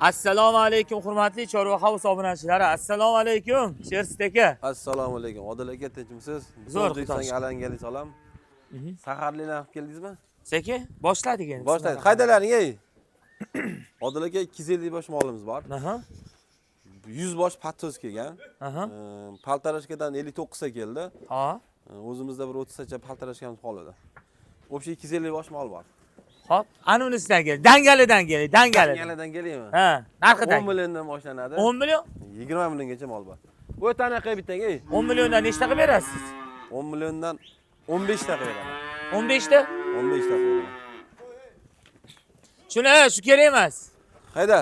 Assalomu alaykum hurmatli Chorva House obunachilari. Assalomu alaykum Sherst aka. Assalomu alaykum. Odil aka, tinchmisiz? Zo'r, O'zbekistonga alangali salom. Saharlikni olib keldingizmi? Seki boshladik endi. Boshlaydi. Qaydalaring ey? Odil aka 250 bosh molimiz bor. Aha. 100 bosh patos kelgan. Aha. Paltarashkadan 59 ta keldi. Ha. O'zimizda bir 30 tacha paltarashkamiz qoldi. O'sha 250 bosh mol bor. Hop, ana unisidan kel. Dangalidan kel, dangali. Dangalidan kelaymi? Ha, narxidan. 10 milliondan boshlanadi. 10 million? 20 milliongacha mol bor. O'tani qilib bittaga ey. 10 milliondan nechta qilib berasiz? 10 milliondan 15 ta qilib beraman. 15 ta? 15 ta qilib beraman. Shuni, shu kerak emas. Hayda.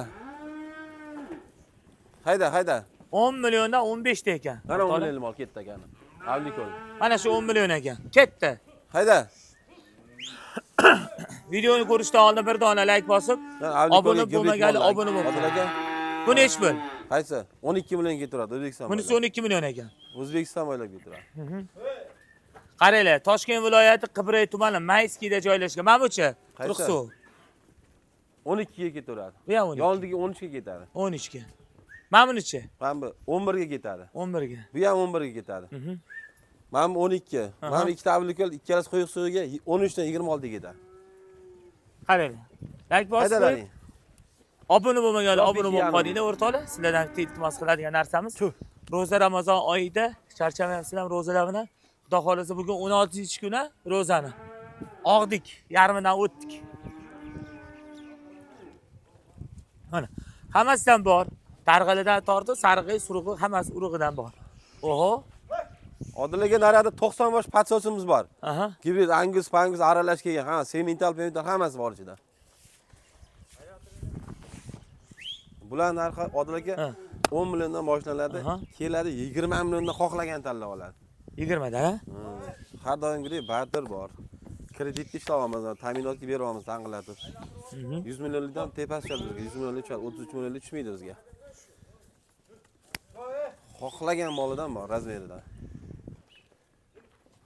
Hayda. 10 milliondan 15 ta ekan. Mana 10 million mol ketdi ekan. Avlikol. Mana shu 10 million ekan. Ketdi. Hayda. Videoni ko'rishdan oldin bir dona like bosib, obuna bo'lmaganlar obuna bo'ling. Odil aka. Bu nech pul? Qaysi? 12 million keturadi O'zbekiston. Bunisi 12 million ekan. O'zbekiston bo'ylab keturadi. Qaranglar, Toshkent viloyati Qibray tumani Mayskida joylashgan. Mana buchi Quruqsuv. 12 ga keturadi. Bu ham 12. Yonidagi 13 ga ketadi. 13 ga. Mana bunichi? Mana bu 11 ga ketadi. 11 ga. Bu ham 11 ga ketadi. Mana bu 12. Mana bu ikkita avlikol ikkalasi qo'yiq suviga 13 dan 26 ga ketadi. Qaranglar. Like bosib qo'ying. Obuna bo'lmaganlar obuna bo'lib qolinglar o'rtoqlar. Sizlardan iltimos qiladigan narsamiz. Ro'za Ramazon oyida charchamayapsizlar ro'zalar bilan. Xudo xolasa bugun 16-kuni ro'zani. Og'dik, yarmidan o'tdik. Mana hammasidan bor. Targ'alidan tortib, sarig'i, surug'i hammasi urug'idan bor. Oho. Odil aka narada 90 bosh patsosimiz bor. Aha. Gibrid, angus, pangus aralash kelgan. Ha, semental, hammasi bor ichida. Bular narxi Odil aka 10 milliondan boshlanadi. Keladi 20 milliondan xohlagan tanlab oladi. 20 da? Har doimgidek barter bor. Kreditga ishlayapmiz, ta'minotga beryapmiz tanqilatib. 100 millionlikdan tepasi tushadi bizga. 100 millionlik tushadi, 33 millionlik tushmaydi bizga. Xohlagan molidan bor, razmeridan.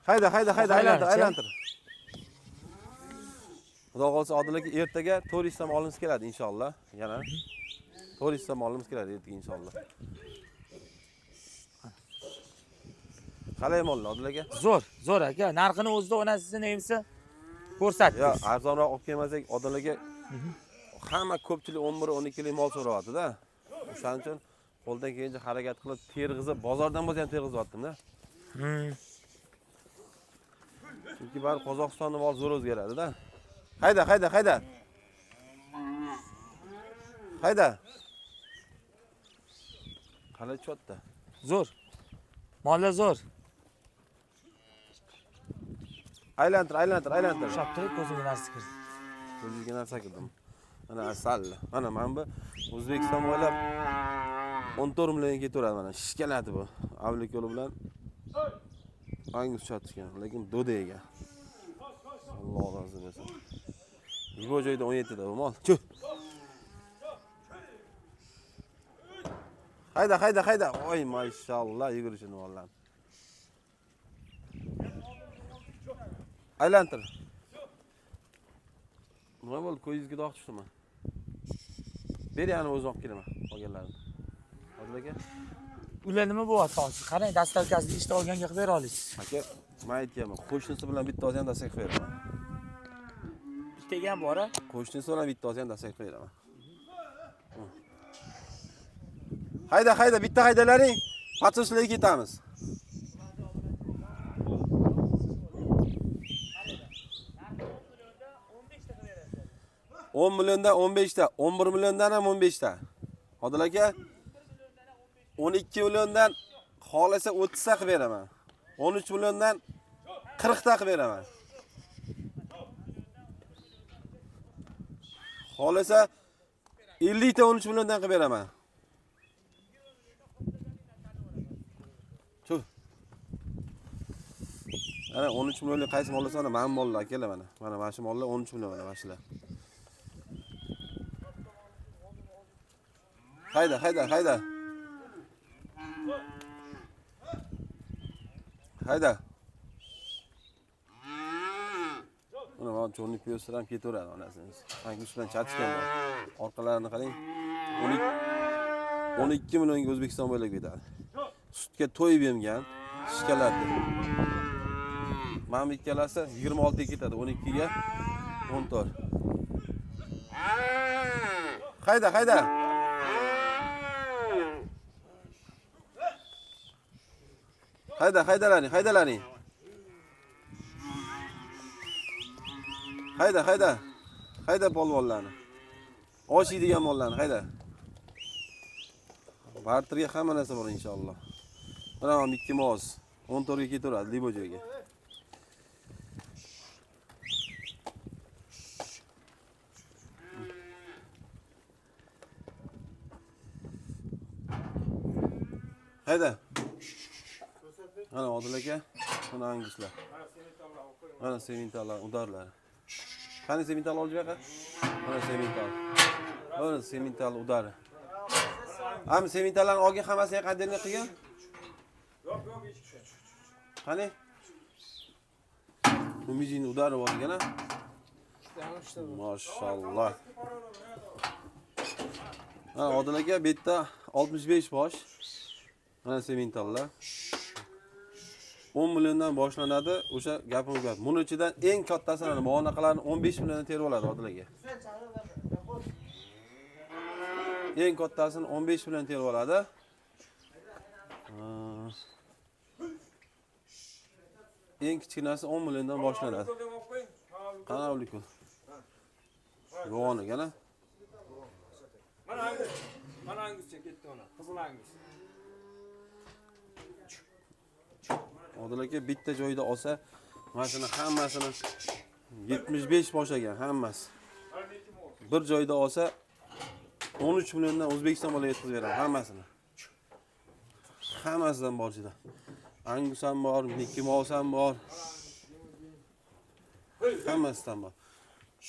Hayda, aylantir. Xudo xolsa Odil aka ertaga 400 ta molimiz keladi inshaalloh. Yana 400 ta molimiz keladi ertaga inshaalloh. Qalay mollar Odil aka? Zo'r aka. Narxini o'zida onasizni nemisi ko'rsatdik. Yo'q, arzonroq olib kelmasak Odil aka hamma ko'pchilik 11-12 lik mol so'rayapti-da. O'shaning uchun qo'ldan kelgancha harakat qilib terg'izib, bozordan bo'lsa ham terg'izyaptim-da. Chunki bari Qozog'istonning mol zo'r o'zgaradi-da. Hayda. Qalay chotda? Zo'r. Mollar zo'r. Aylantir. Shaptirib ko'zimga narsa kirdi. Ko'zingga narsa kirdi. Mana asal. Mana bu O'zbekiston bo'ylab 14 million ketaveradi mana. Shishkaladi bu. Avlik yo'li bilan angus chotishgan, lekin do'da ekan. Alloh rozi bo'lsin. Yibo joyda 17 da bu mol. Chuh. Hayda. Voy mashallah yugurishini mollar. Aylantir. Nima bo'ldi? Ko'zingizga dog' tushdimi? Ber yana o'zim olib kelaman qolganlarini. Odil aka. Ular nima bo'lyapti hozir? Qarang, dastavkasini ishda olganga qilib bera olasiz. Aka, men aytganman, qo'shnisi bilan bittasi ham dastak qilib beraman. Bittaga ham bor-a? Qo'shnisi bilan bittasi ham dastak qilib beraman. Hayda, bitta haydalaring. Patroslarga ketamiz. $10 milliondan 15 ta, 11 milliondan ham 15 ta. Odil aka 12 milliondan xolasa 30 ta qilib beraman. 13 milliondan 40 ta qilib beraman. Xolasa 50 ta 13 milliondan qilib beraman. Chuh. Ana 13 millionlik qaysi mollar mana men mollar akalar mana. Mana shu mollar 13 million mana shular. Hayda. Mana cho'rnik piyoz ham ketaveradi onasimiz. Angus bilan chatishgan bor. Orqalarini qarang. 12 millionga O'zbekiston bo'ylab ketadi. Sutga to'yib yemgan, shikalardi. Mana bu ikkalasi 26 ga ketadi, 12 ga 14. Qayda? Haydalaring. Hayda polvonlarni. Oshiydigan mollarni hayda. Barterga hamma narsa bor inshaalloh. Mana Mickey Mouse 14 ga ketaveradi Libojoga. Hayda. Mana Odil aka, mana anguslar. Mana sementallar, udarlar. Qani semental olib yoqa? Mana semental. Mana semental udari. Ham sementallarni olgan hammasiga qanday qilgan? Yo'q, qani? Umijini udari bor ekan-a? Maşallah. Mana Odil aka bu yerda 65 bosh. Mana sementallar. 10 milliondan boshlanadi, o'sha gapimiz gap. Buning ichidan eng kattasini muonaqalarni 15 milliondan terib oladi Odil aka. Eng kattasini 15 million terib oladi. Eng kichkinasi 10 milliondan boshlanadi. Qana olaykum. Yo'g'on ekan-a? Mana anguscha ketdi ona, qizil angus. Odil aka bitta joyda olsa, mana shuni hammasini 75 boshlagan hammasi. Bir joyda olsa 13 milliondan O'zbekiston bola yetkazib beraman hammasini. Hammasidan bor ichida. Angus ham bor, Mickey Mouse ham bor. Hammasidan bor.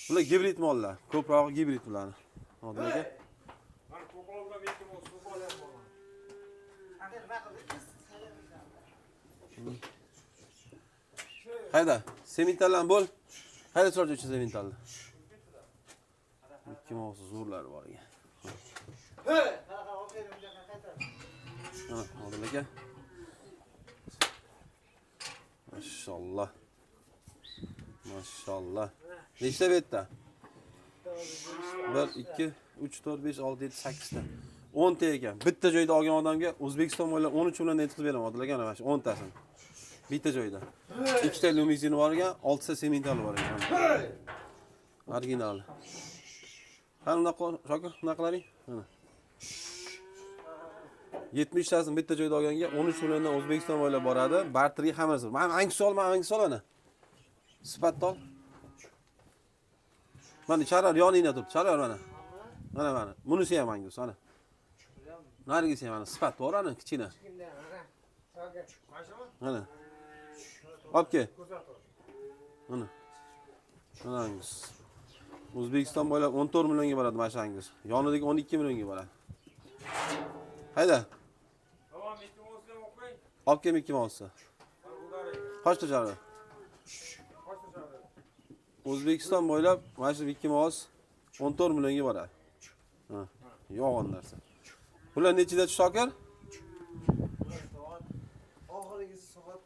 Bular gibrid mollar, ko'proq gibrid bularni. Odil aka. Mana ko'qolga Mickey Mouse qo'qol ham bor. Hayda, sementallarni bo'l. Hayda so'raychi uchun sementalni. Mickey Mouse zo'rlar bor ekan. Odil aka. Maşallah. Maşallah. Nechta bu yerda? 1 2 3 4 5 6 7 8 ta. 10 ta ekan. Bitta joyda olgan odamga O'zbekiston bo'ylab 13 million yetkazib beraman Odil aka, mana shu 10 tasini. Bitta joyda. 2 ta limuzini bor ekan, 6 ta semental bor ekan. Original. Qani Shokir, nima qilaring? Mana. 70 tasini bitta joyda olganga 13 milliondan O'zbekiston bo'ylab boradi. Barterga hammasi. Mana angus ol ana. Sifat ol. Mana charar yoningda turibdi. Charar mana. Mana. Bunisi ham angus, mana. Narigisi ham mana sifat bor ana, kichkina. Mana. Olib kel. Mana. Mana angus. O'zbekiston bo'ylab 14 millionga boradi mana shu angus. Yonidagi 12 millionga boradi. Hayda. Tamam, Mickey Mouse'ni o'qing. Olib kel Mickey Mouse. Qochta charar. O'zbekiston bo'ylab mana shu Mickey Mouse 14 millionga boradi. Ha, yo'g'on narsa. Bular nechida Shokir? Oxirgi soat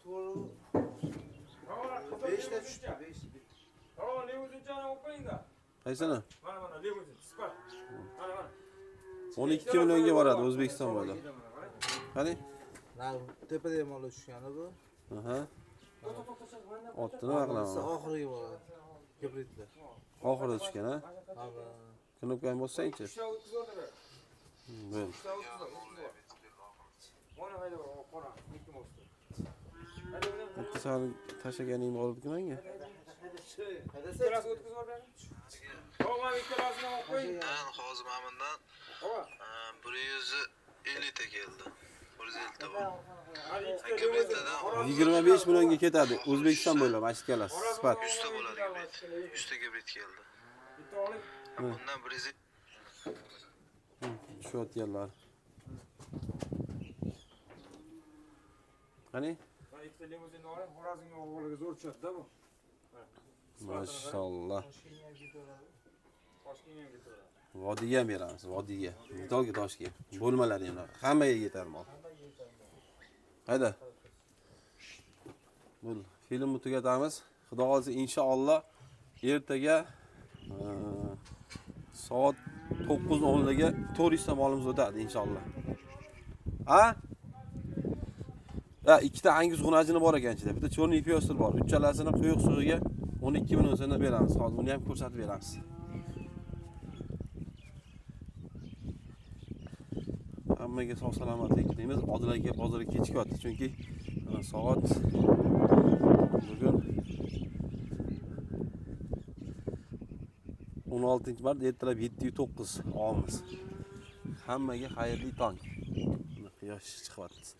5 ta tushdi, 5. Tamam, limuzinchani o'qing-da. Qaysini? Mana limuzin, sifat. Mana. 12 millionga boradi O'zbekiston bo'ylab. Qani? Mana tepada mol tushgani bu. Aha. Otni nima qilaman? Oxirgi bo'ladi. Gibridlar. Oxirida tushgan, ha? Ha. Knopkani bossang-chi. Ishga o'tkazordi. Bo'l. Mana hayda qora, Mickey Mouse. Bitta sani tashlaganingni olibdi menga. Ikkalasi o'tkazordi. Tamam, ikkalasini o'qing. Hozir Mamundan 150 ta keldi. 150 ta bor. 25 millionga ketadi O'zbekiston bo'ylab ashkalasi. Sifat. 100 ta bo'ladi gibrid. 100 ta gibrid keldi. Bitta oling. Bundan 150 Shu otganlar. Qani? Mana ikkita limuzinni oling, Xorazmga o'g'liga zo'r tushadi-da bu. Maşallah. Toshkentga ham ketaveradi. Vodiyga ham beramiz, vodiyga. To'g'ri toshga. Bo'lmalari ham hammaga yetar mol. Hayda. Bu filmni tugatamiz. Xudo xolsa inshaalloh ertaga soat 9:10 ga 400 ta molimiz o'tadi inshaalloh. Ha? Ha, ikkita angus g'unajini bor ekan ichida. Bitta cho'rniy piyostir bor. Uchalasini quyuq suvga 12 million so'mdan beramiz. Hozir uni ham ko'rsatib beramiz. Hammaga sog' salomatlik tilaymiz. Odil aka bozorga kechikyapti, chunki soat bugun 16-mart ertalab 7:09 olamiz. Hammaga xayrli tong. Quyosh chiqyapti.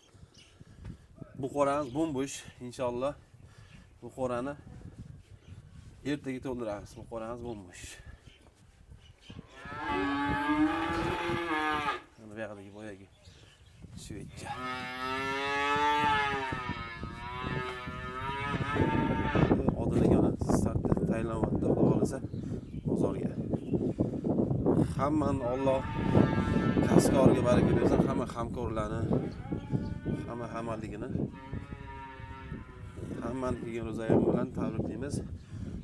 Bu qoramiz bo'mbo'sh inshaalloh. Bu qorani ertaga to'ldiramiz. Bu qoramiz bo'mbo'sh. Mana bu yoqdagi boyagi shvechcha. Odilagani startda tayyorlanyapti, xudo xolasa bozorga. Hammani Alloh kasbkoriga baraka bersin, hamma hamkorlarni, hamma hammaligini. Hammani kelgan ro'zayam bilan tabriklaymiz.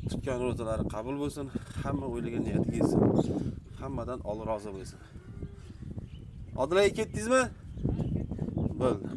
Tutgan ro'zalari qabul bo'lsin, hamma o'ylagan niyatiga yetsin. Hammadan Alloh rozi bo'lsin. Odil aka ketdingizmi? Bo'ldi.